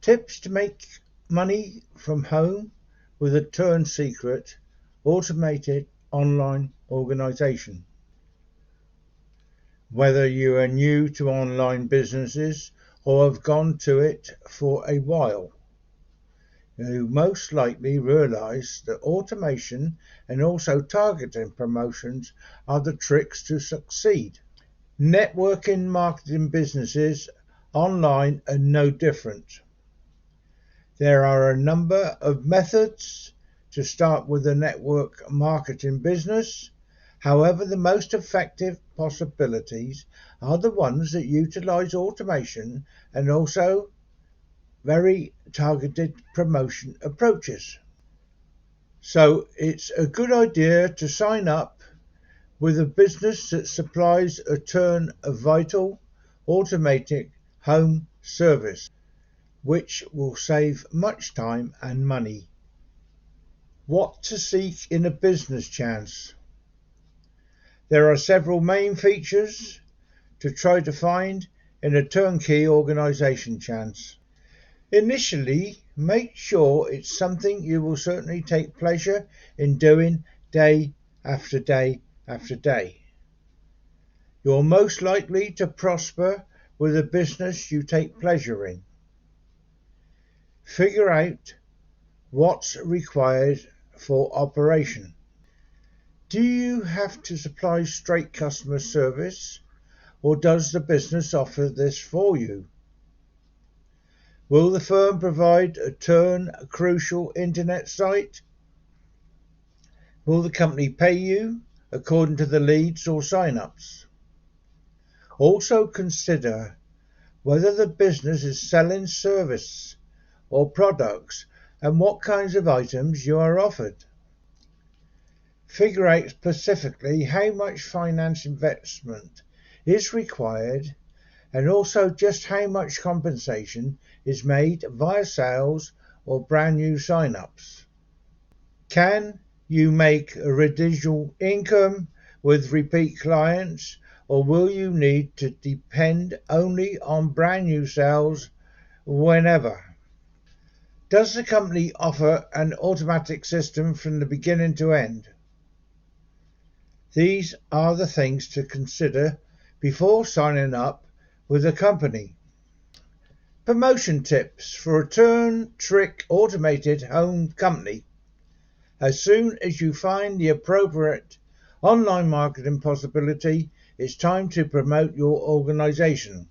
Tips to make money from home with a turn secret automated online organization. Whether you are new to online businesses or have gone to it for a while, you most likely realize that automation and also targeting promotions are the tricks to succeed. Networking marketing businesses online are no different. There are a number of methods to start with a network marketing business. However, the most effective possibilities are the ones that utilize automation and also very targeted promotion approaches. So it's a good idea to sign up with a business that supplies a turn of vital automated home service, which will save much time and money. What to seek in a business chance? There are several main features to try to find in a turnkey organization chance. Initially, make sure it's something you will certainly take pleasure in doing day after day after day. You're most likely to prosper with a business you take pleasure in. Figure out what's required for operation. Do you have to supply straight customer service, or does the business offer this for you? Will the firm provide a crucial internet site? Will the company pay you according to the leads or sign-ups? Also consider whether the business is selling service or products and what kinds of items you are offered. Figure out specifically how much finance investment is required and also just how much compensation is made via sales or brand new sign-ups. Can you make a residual income with repeat clients, or will you need to depend only on brand new sales whenever? Does the company offer an automatic system from the beginning to end? These are the things to consider before signing up with a company. Promotion tips for a turn-trick automated home company. As soon as you find the appropriate online marketing possibility, it's time to promote your organization.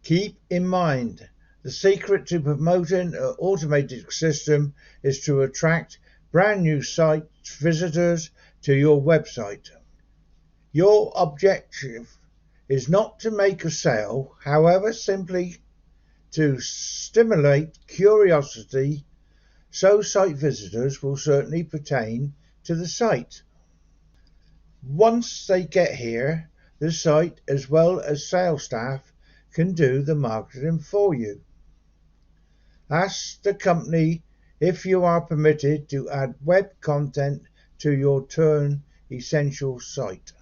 Keep in mind, the secret to promoting an automated system is to attract brand new site visitors to your website. Your objective is not to make a sale, however, simply to stimulate curiosity, so site visitors will certainly pertain to the site. Once they get here, the site as well as sales staff can do the marketing for you. Ask the company if you are permitted to add web content to your Turn Essential site.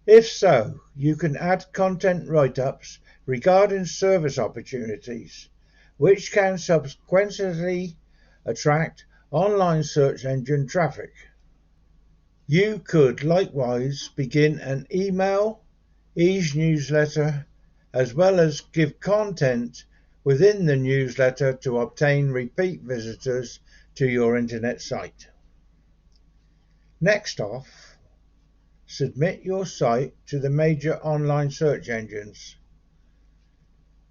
If so, you can add content write-ups regarding service opportunities, which can subsequently attract online search engine traffic. You could likewise begin an email, e-newsletter, as well as give content within the newsletter to obtain repeat visitors to your internet site. Next off, submit your site to the major online search engines,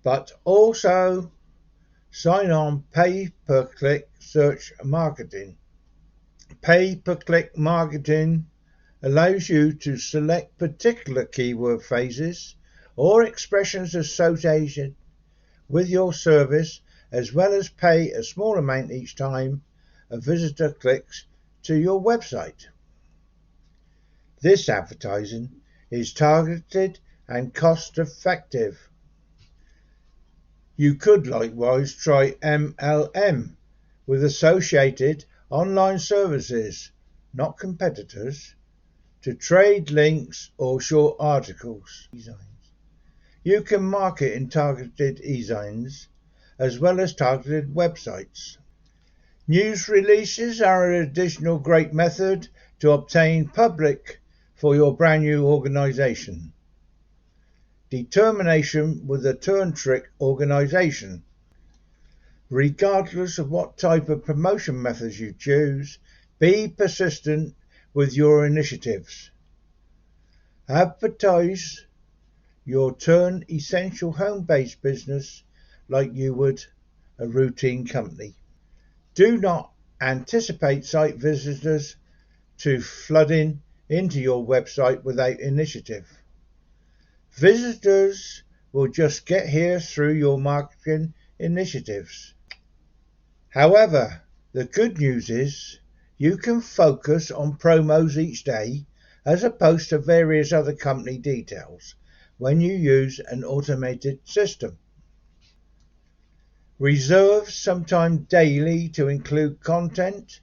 but also sign on pay-per-click search marketing. Pay-per-click marketing allows you to select particular keyword phrases or expressions associated with your service, as well as pay a small amount each time a visitor clicks to your website. This advertising is targeted and cost-effective. You could likewise try MLM with associated online services, not competitors, to trade links or short articles. You can market in targeted e-zines as well as targeted websites. News releases are an additional great method to obtain public for your brand new organization. Determination with a turn-trick organization. Regardless of what type of promotion methods you choose, be persistent with your initiatives. Advertise your turn essential home-based business like you would a routine company. Do not anticipate site visitors to flooding into your website without initiative. Visitors will just get here through your marketing initiatives. However, the good news is you can focus on promos each day as opposed to various other company details when you use an automated system. Reserve some time daily to include content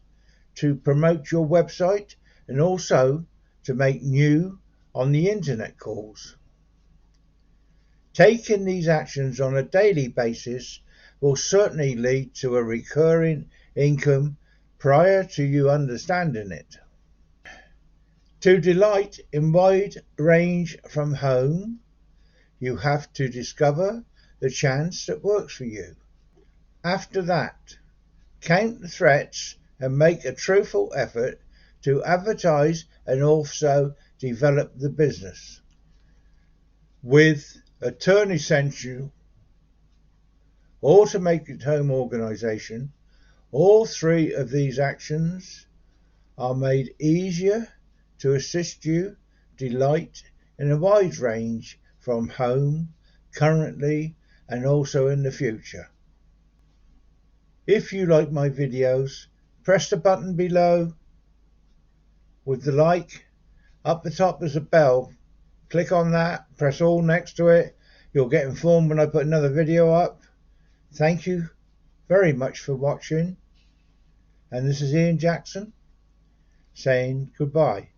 to promote your website and also to make new on the internet calls. Taking these actions on a daily basis will certainly lead to a recurring income prior to you understanding it. To delight in wide range from home, you have to discover the chance that works for you. After that, count the threats and make a truthful effort to advertise and also develop the business. With a turn essential automated home organization, all three of these actions are made easier to assist you delight in a wide range from home, currently and also in the future. If you like my videos, press the button below with the like. Up the top there's a bell. Click on that, press all next to it. You'll get informed when I put another video up. Thank you very much for watching. And this is Ian Jackson saying goodbye.